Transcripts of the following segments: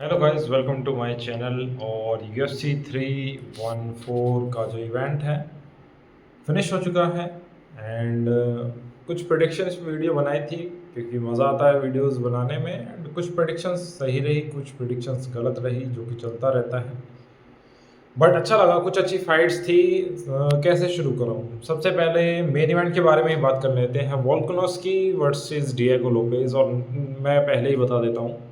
Hello guys, welcome to my channel. और UFC 314 का जो इवेंट है फिनिश हो चुका है। एंड कुछ प्रेडिक्शंस वीडियो बनाई थी क्योंकि मज़ा आता है वीडियोस बनाने में। एंड कुछ प्रेडिक्शंस सही रही, कुछ प्रेडिक्शंस गलत रही, जो कि चलता रहता है। बट अच्छा लगा, कुछ अच्छी फाइट्स थी। कैसे शुरू करूँ? सबसे पहले मेन इवेंट के बारे में ही बात कर लेते हैं, वोल्कानोव्स्की वर्सेस डिएगो लोपेज। और मैं पहले ही बता देता हूँ,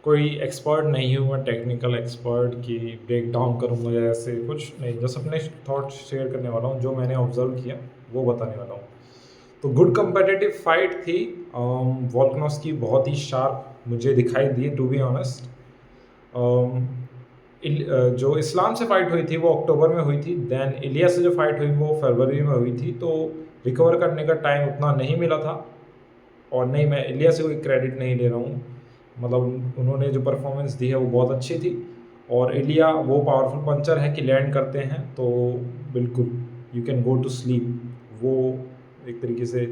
कोई एक्सपर्ट नहीं हूँ मैं, टेक्निकल एक्सपर्ट की ब्रेक डाउन करूँगा या ऐसे कुछ नहीं। जस्ट अपने थॉट्स शेयर करने वाला हूँ, जो मैंने ऑब्जर्व किया वो बताने वाला हूँ। तो गुड कंपेटिटिव फाइट थी। वोल्कानोव्स्की बहुत ही शार्प मुझे दिखाई दी, टू बी ऑनेस्ट। जो इस्लाम से फाइट हुई थी वो अक्टूबर में हुई थी। देन इलिया से जो फाइट हुई वो फरवरी में हुई थी। तो रिकवर करने का टाइम उतना नहीं मिला था। और नहीं, मैं इलिया से कोई क्रेडिट नहीं ले रहा हूँ, मतलब उन्होंने जो परफॉर्मेंस दी है वो बहुत अच्छी थी। और इलिया वो पावरफुल पंचर है कि लैंड करते हैं तो बिल्कुल you can go to sleep. वो एक तरीके से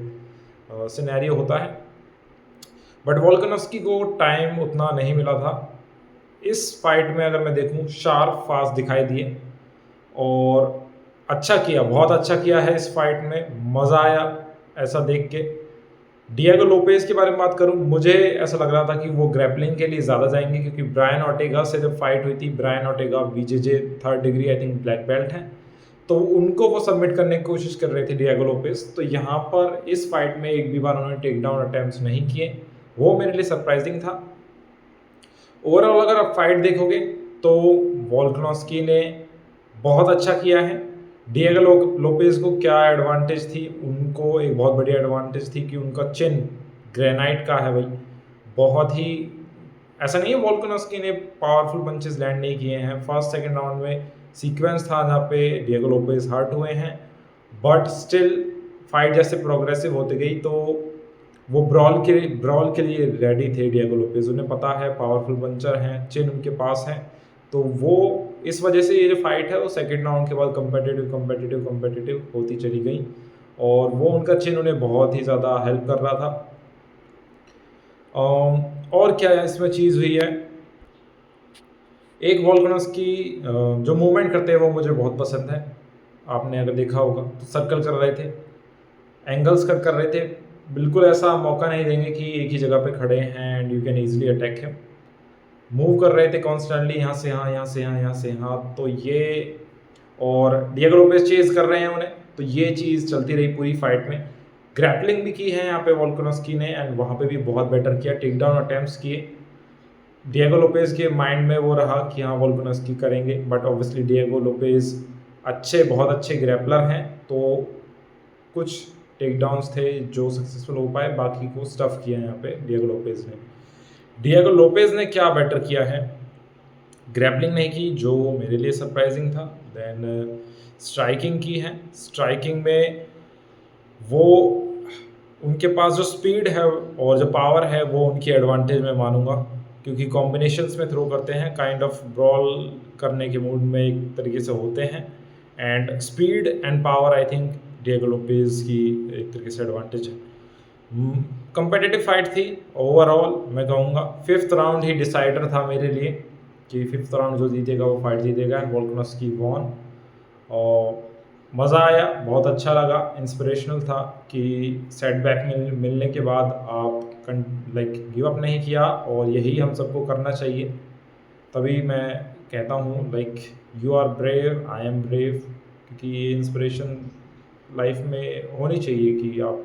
सिनेरियो होता है। बट वोल्कानोव्स्की को टाइम उतना नहीं मिला था। इस फाइट में अगर मैं देखूं, शार्प फास्ट दिखाई दिए और अच्छा किया, बहुत अच्छा किया है इस फाइट में। मज़ा आया ऐसा देख के। डिएगो लोपेज के बारे में बात करूं, मुझे ऐसा लग रहा था कि वो ग्रैपलिंग के लिए ज़्यादा जाएंगे, क्योंकि ब्रायन ऑर्टेगा से जब फाइट हुई थी, Brian Ortega BJJ 3rd degree I think black belt हैं, तो उनको वो सबमिट करने की कोशिश कर रहे थे डिएगो लोपेज। तो यहाँ पर इस फाइट में एक भी बार उन्होंने टेक डाउन अटैम्प्ट्स नहीं किए, वो मेरे लिए सरप्राइजिंग था। ओवरऑल अगर आप फाइट देखोगे तो वोल्कानोव्स्की ने बहुत अच्छा किया है। डिएगो लोपेज को क्या एडवांटेज थी? उनको एक बहुत बड़ी एडवांटेज थी कि उनका चिन ग्रेनाइट का है भाई। बहुत ही ऐसा नहीं है वोल्कानोव्स्की ने पावरफुल पंचेस लैंड नहीं किए हैं। फर्स्ट सेकंड राउंड में सीक्वेंस था जहाँ पे डिएगो लोपेज हर्ट हुए हैं, बट स्टिल फाइट जैसे प्रोग्रेसिव होती गई तो वो ब्रॉल के लिए रेडी थे डिएगो लोपेज। उन्हें पता है पावरफुल पंचर हैं, चिन उनके पास है। तो वो इस वजह से ये जो फाइट है वो सेकंड राउंड के बाद कंपेटिटिव होती चली गई। और वो उनका चिन उन्हें बहुत ही ज़्यादा हेल्प कर रहा था। और क्या इसमें चीज़ हुई है, एक वोल्कानोव्स्की जो मूवमेंट करते हैं वो मुझे बहुत पसंद है। आपने अगर देखा होगा तो सर्कल कर रहे थे, एंगल्स कट कर रहे थे। बिल्कुल ऐसा मौका नहीं देंगे कि एक ही जगह पे खड़े हैं and you can easily attack him. Move कर रहे थे कॉन्स्टेंटली, यहाँ से यहाँ, यहाँ से यहाँ, यहाँ से यहाँ। तो ये, और डिएगो लोपेज चेज कर रहे हैं उन्हें, तो ये चीज़ चलती रही पूरी फाइट में। ग्रैपलिंग भी की है यहाँ पे वोल्कानोव्स्की ने, एंड वहाँ पे भी बहुत बेटर किया, टेक डाउन अटैम्प्ट्स किए। डिएगो लोपेज के माइंड में वो रहा कि हाँ वोल्कानोव्स्की करेंगे, बट ऑब्वियसली डिएगो लोपेज बहुत अच्छे ग्रैपलर हैं। तो कुछ टेक डाउन्स थे जो सक्सेसफुल हो पाए, बाकी को स्टफ किया यहाँ पे डिएगो लोपेज ने। डिएगो लोपेज ने क्या बेटर किया है? ग्रैपलिंग नहीं की, जो मेरे लिए सरप्राइजिंग था। देन स्ट्राइकिंग की है। स्ट्राइकिंग में वो, उनके पास जो स्पीड है और जो पावर है वो उनकी एडवांटेज में मानूंगा, क्योंकि कॉम्बिनेशंस में थ्रो करते हैं, काइंड ऑफ ब्रॉल करने के मूड में एक तरीके से होते हैं। And speed and power I think Diego Lopez की एक तरीके से एडवांटेज है। कंपेटिटिव फाइट थी ओवरऑल। मैं कहूँगा 5th राउंड ही डिसाइडर था मेरे लिए, कि 5th राउंड जो जीतेगा वो फाइट जीतेगा। And Volkanovski won. और मज़ा आया, बहुत अच्छा लगा, इंस्पिरेशनल था कि सेटबैक मिलने के बाद आप लाइक गिव अप नहीं किया, और यही हम सबको करना चाहिए। तभी मैं कहता हूँ like you are brave, I am brave, क्योंकि ये इंस्पिरेशन लाइफ में होनी चाहिए कि आप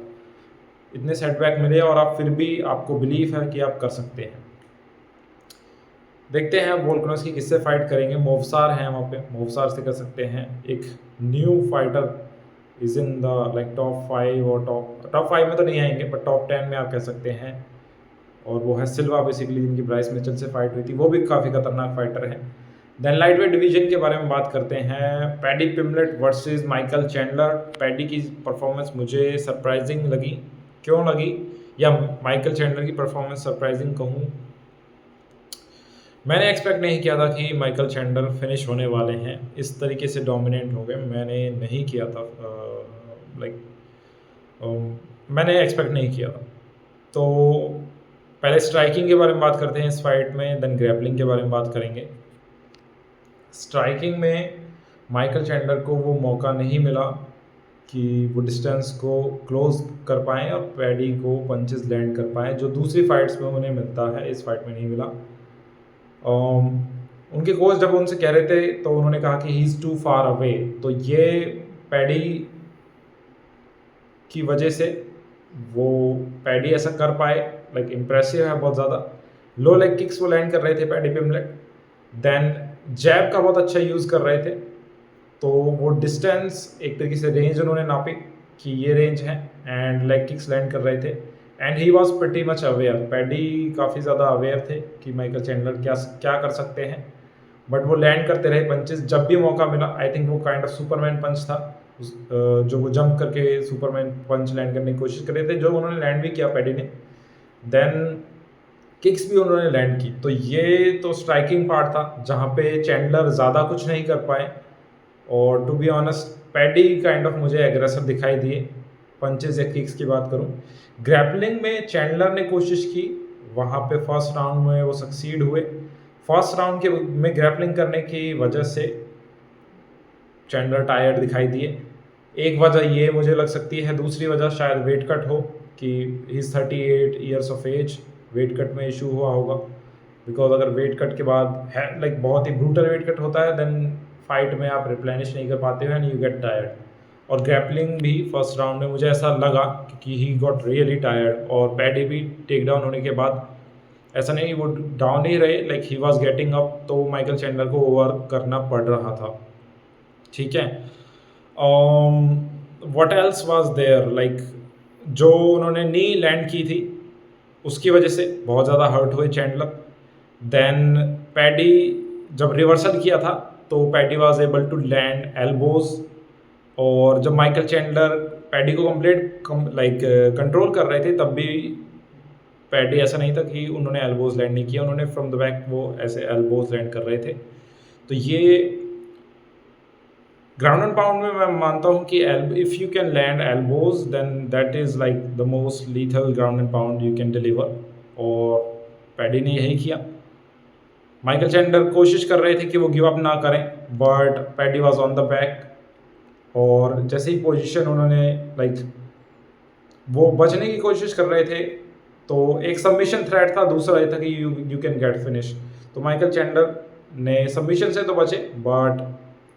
इतने सेटबैक मिले और आप फिर भी आपको बिलीफ है कि आप कर सकते हैं। देखते हैं वोल्कानोव्स्की किससे फाइट करेंगे। मोवसार हैं वहाँ पे, मोवसार से कर सकते हैं। एक new fighter is in the like top 5, और टॉप 5 में तो नहीं आएंगे बट टॉप 10 में आप कह सकते हैं। और वो है सिल्वा बेसिकली, जिनकी ब्राइस मिचेल से फाइट हुई थी, वो भी काफ़ी खतरनाक फाइटर है। देन लाइट वेट डिवीजन के बारे में बात करते हैं, paddy Pimblett versus Michael Chandler. Paddy की परफॉर्मेंस मुझे सरप्राइजिंग लगी। क्यों लगी, या माइकल चैंडलर की परफॉर्मेंस सरप्राइजिंग कहूँ, मैंने एक्सपेक्ट नहीं किया था कि माइकल चैंडलर फिनिश होने वाले हैं, इस तरीके से डोमिनेट हो गए। मैंने नहीं किया था, लाइक मैंने एक्सपेक्ट नहीं किया था। तो पहले स्ट्राइकिंग के बारे में बात करते हैं इस फाइट में, देन ग्रैपलिंग के बारे में बात करेंगे। स्ट्राइकिंग में माइकल चैंडलर को वो मौका नहीं मिला कि वो डिस्टेंस को क्लोज कर पाएँ और पैडी को पंचेस लैंड कर पाएँ, जो दूसरी फाइट्स में उन्हें मिलता है, इस फाइट में नहीं मिला। उनके कोच जब उनसे कह रहे थे तो उन्होंने कहा कि he is too far away, तो ये पैडी की वजह से वो पैडी ऐसा कर पाए, लाइक इम्प्रेसिव है बहुत ज़्यादा। लो लेग किक्स वो लैंड कर रहे थे पैडी पिमलेट, देन जैब का बहुत अच्छा यूज़ कर रहे थे, तो वो डिस्टेंस एक तरीके से रेंज उन्होंने नापी कि ये रेंज है, एंड लेग किक्स लैंड कर रहे थे, and he was pretty much aware. Paddy काफ़ी ज़्यादा अवेयर थे कि माइकल चैंडलर क्या कर सकते हैं, बट वो लैंड करते रहे पंचेस जब भी मौका मिला। आई थिंक वो काइंड ऑफ सुपरमैन पंच था, जो वो जंप करके सुपरमैन पंच लैंड करने की कोशिश कर रहे थे, जो उन्होंने लैंड भी किया पैडी ने, देन किक्स भी उन्होंने लैंड की। तो ये तो स्ट्राइकिंग पार्ट था जहाँ पे चैंडलर ज़्यादा कुछ नहीं कर पाए, और to be honest Paddy kind of मुझे एग्रेसिव दिखाई दिए पंचेस या किक्स की बात करूँ। ग्रैपलिंग में चैंडलर ने कोशिश की, वहाँ पे फर्स्ट राउंड में वो सक्सीड हुए। फर्स्ट राउंड के में ग्रैपलिंग करने की वजह से चैंडलर टायर्ड दिखाई दिए। एक वजह ये मुझे लग सकती है, दूसरी वजह शायद वेट कट हो कि he is 38 years of age, weight cut में इशू हुआ होगा। बिकॉज अगर वेट कट के बाद है लाइक बहुत ही ब्रूटल वेट कट होता है, देन फाइट में आप रिप्लेनिश नहीं कर पाते हो एंड यू गेट टायर्ड। और ग्रैपलिंग भी फर्स्ट राउंड में मुझे ऐसा लगा कि ही गॉट रियली टायर्ड, और पैडी भी टेक डाउन होने के बाद ऐसा नहीं वो डाउन ही रहे, like he was getting up, तो माइकल चैंडलर को ओवर करना पड़ रहा था। ठीक है, what else was there, like जो उन्होंने नी लैंड की थी उसकी वजह से बहुत ज़्यादा हर्ट हुए चैंडलर। देन पैडी जब रिवर्सल किया था तो Paddy was able to land elbows, और जब माइकल चैंडलर पैडी को कंट्रोल कर रहे थे तब भी पैडी ऐसा नहीं था कि उन्होंने एल्बोज लैंड नहीं किया, उन्होंने फ्रॉम द बैक वो ऐसे एल्बोज लैंड कर रहे थे। तो ये ग्राउंड एंड पाउंड में मैं मानता हूँ कि if you can land elbows then that is like the most lethal ground and pound you can deliver, और पैडी ने यही किया। माइकल चैंडलर कोशिश कर रहे थे कि वो गिव अप ना करें, but paddy was on the back, और जैसे ही पोजीशन उन्होंने वो बचने की कोशिश कर रहे थे, तो एक सबमिशन थ्रेट था, दूसरा ये था कि यू कैन गेट फिनिश। तो माइकल चैंडलर ने सबमिशन से तो बचे, बट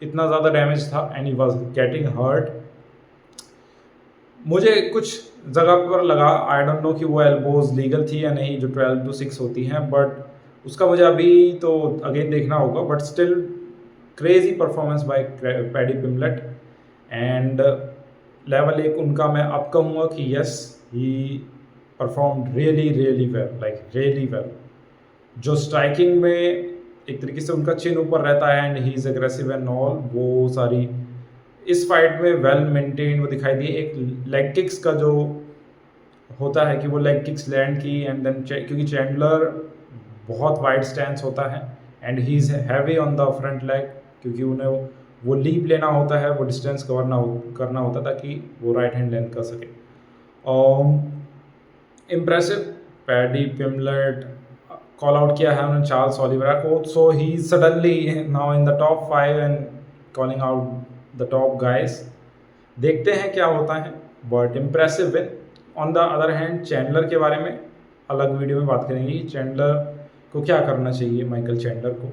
इतना ज़्यादा डैमेज था and he was getting hurt. मुझे कुछ जगह पर लगा, आई डोंट नो कि वो एल्बोज लीगल थी या नहीं, जो 12-6 होती हैं, बट उसका मुझे अभी तो अगेन देखना होगा, but still crazy performance by paddy Pimblett, and level 1 उनका मैं अब कहूँगा कि yes he perform really well, like really well. जो स्ट्राइकिंग में एक तरीके से उनका चिन ऊपर रहता है and he is aggressive and all, वो सारी इस फाइट में वेल मेंटेन वो दिखाई दी। एक लेग किक्स का जो होता है कि वो लेग किक्स लैंड की, एंड देन क्योंकि चैंडलर बहुत वाइड स्टैंस होता है and he is heavy on the front leg, क्योंकि उन्हें वो लीप लेना होता है, वो डिस्टेंस कवर करना होता है ताकि वो राइट हैंड लैंड कर सके। Impressive Paddy Pimblett call out किया है उन्होंने चार्ल्स ओलिवेरा को, so he suddenly now in the top 5 and calling out the top guys. देखते हैं क्या होता है, but impressive win. On the other hand Chandler के बारे में अलग वीडियो में बात करेंगे, चैंडलर को क्या करना चाहिए, माइकल चैंडलर को।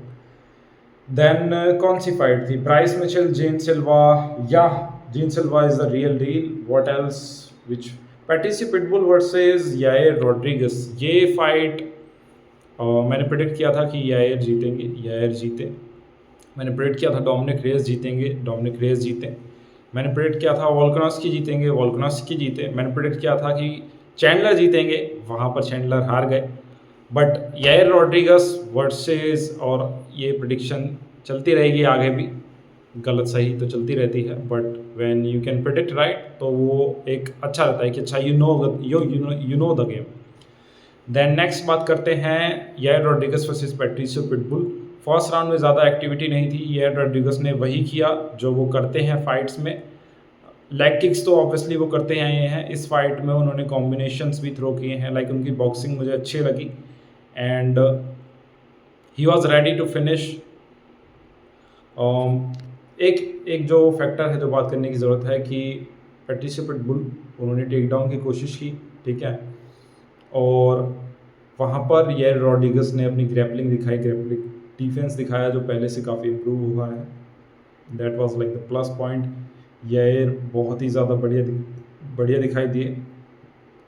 देन कौन सी फाइट थी, ब्राइस मिचेल जीन सिल्वा, या gene Silva is the real deal, what else, which Patricio pitbull versus Yair Rodrigues. ये फाइट मैंने प्रेडिक्ट किया था कि यायर जीतेंगे, यायर जीते। मैंने प्रेडिक्ट किया था डोमिनिक रेस जीतेंगे, डोमिनिक रेस जीते। मैंने प्रेडिक्ट किया था वोल्कानोव्स्की जीतेंगे, वोल्कानोव्स्की जीते। मैंने प्रेडिक्ट किया था कि चैंडलर जीतेंगे, वहाँ पर चैंडलर हार गए। बट यायर रोड्रिगस वर्सेस, और ये प्रेडिक्शन चलती रहेगी आगे भी, गलत सही तो चलती रहती है, but when you can predict right तो वो एक अच्छा रहता है कि अच्छा you know the game. Then next बात करते हैं Yair Rodriguez versus Patricio Pitbull. First round में ज़्यादा एक्टिविटी नहीं थी, यायर रोड्रिगस ने वही किया जो वो करते हैं फाइट्स में, लेग किक्स तो ऑब्वियसली वो करते ही आए हैं। इस फाइट में उन्होंने कॉम्बिनेशंस भी थ्रो किए हैं, लाइक उनकी बॉक्सिंग मुझे अच्छी लगी and he was ready to finish. एक एक जो फैक्टर है जो बात करने की ज़रूरत है कि पैट्रिशिया पिटबुल उन्होंने टेक डाउन की कोशिश की, ठीक है, और वहाँ पर यायर रॉड्रिगस ने अपनी ग्रैपलिंग दिखाई, ग्रैपलिंग डिफेंस दिखाया जो पहले से काफ़ी इम्प्रूव हुआ है। That was like the plus point. Yair बहुत ही ज़्यादा बढ़िया दिखाई दिए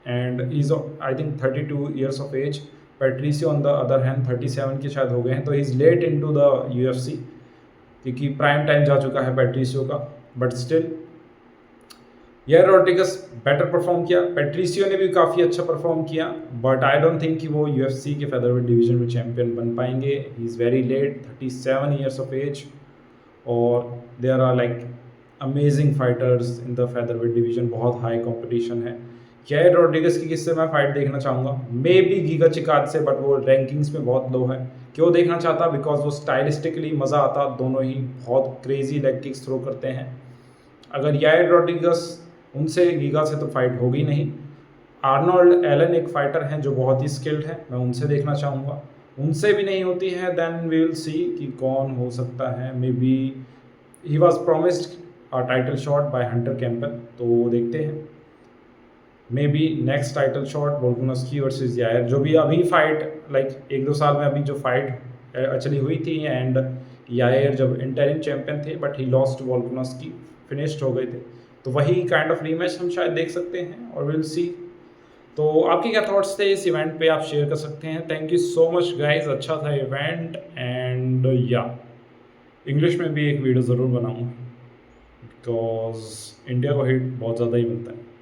and is I think 32 years of age. Patricio on the other hand 37 के शायद हो गए हैं, तो is late into the UFC क्योंकि प्राइम टाइम जा चुका है पैट्रिसियो का, but still Yair Rodriguez better perform किया। पैट्रिसियो ने भी काफ़ी अच्छा परफॉर्म किया, बट आई डोंट थिंक कि वो यूएफसी के फेदरवेट डिवीजन में चैंपियन बन पाएंगे। He is very late, 37 years of age, और there are like amazing fighters in the featherweight division, बहुत हाई कंपटीशन है। यायर रॉड्रिगस की किससे मैं फाइट देखना चाहूँगा, मे बी गीगा चिकाज से, बट वो रैंकिंग्स में बहुत लो है। क्यों देखना चाहता, बिकॉज वो स्टाइलिस्टिकली मज़ा आता, दोनों ही बहुत क्रेजी लेग किक्स थ्रो करते हैं। अगर यायर रॉड्रिगस उनसे गीगा से तो फाइट होगी नहीं। आर्नोल्ड एलन एक फाइटर हैं जो बहुत ही स्किल्ड है, मैं उनसे देखना चाहूँगा। उनसे भी नहीं होती है, देन वी विल सी कि कौन हो सकता है। Maybe he was promised a title shot by Hunter Campbell, तो देखते हैं। Maybe next title shot Volkanovski versus Yair, जो भी अभी फाइट लाइक 1-2 साल में अभी जो फाइट एक्चुअली हुई थी, एंड यायर जब इंटरिम चैंपियन थे but he lost to Volkanovski, finished हो गए थे, तो वही काइंड ऑफ रीमैच हम शायद देख सकते हैं, और विल सी। तो आपके क्या थॉट्स थे इस इवेंट पे, आप शेयर कर सकते हैं। Thank you so much guys, अच्छा था इवेंट, एंड या इंग्लिश में भी एक वीडियो ज़रूर बनाऊँगा बिकॉज इंडिया को हिट बहुत ज़्यादा ही मिलता है।